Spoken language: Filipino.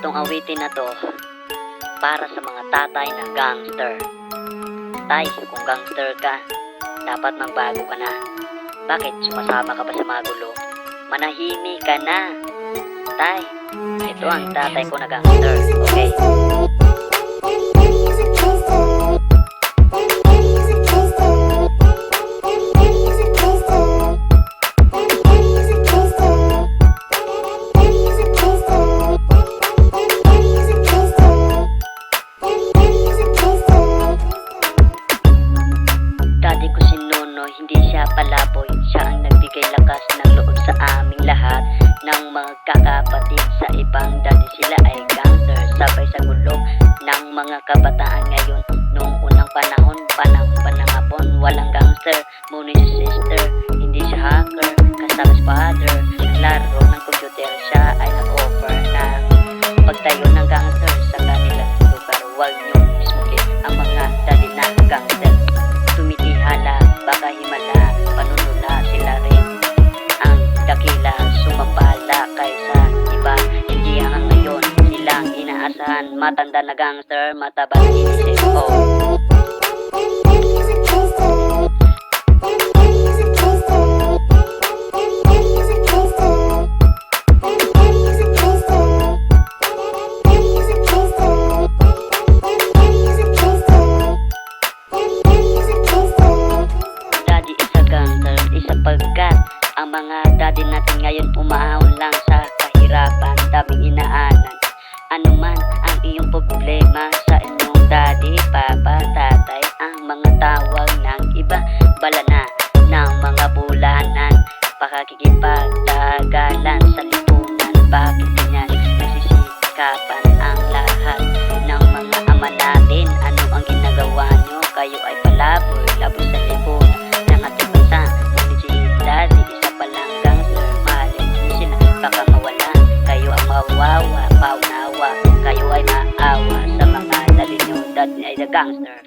Itong awitin na to para sa mga tatay na gangster. Tay, kung gangster ka, dapat magbago ka na. Bakit sumasama ka pa sa mga gulo? Manahimik ka na. Tay, ito ang tatay ko na gangster. Okay? Dati ko si Nono, hindi siya palaboy. Siya ang nagbigay lakas ng loob sa aming lahat. Ng mga kakapatid sa ibang dati sila ay gangster. Sabay sa gulo ng mga kabataan ngayon. Noong unang panahon pa ng hapon, walang gangster. Ngunit si sister, hindi siya hacker. Kasama si father, naglaro ng computer. Siya ay nag-offer ng pagtayo ng gangster sa kanilang lugar. Huwag niyo ismulin ang mga dati na gangster. Tumikihala, baka himala, panunula sila rin ang dakila, sumapala kaysa iba. Hindi hanggang ngayon silang inaasahan. Matanda na gangster, matabang inisip. Oh. Sapagkat ang mga daddy natin ngayon umahon lang sa kahirapan, daming inaanan. Ano man ang iyong problema sa inyong daddy, papa, tatay, ang mga tawag ng iba, bala na ng mga bulanan, pakakikipagtagalan sa lipunan. Bakit ganyan nagsisikapan ang lahat ng mga ama natin? Ano ang ginagawa nyo? Kayo ay palaboy, laboy sa lipunan ng ating bansa. Daddy, isa palang gangster, mahalin sila, baka mawalan. Kayo ang mawawa, paunawa, kayo ay maawa sa mga dali nyo. Daddy ay the gangster.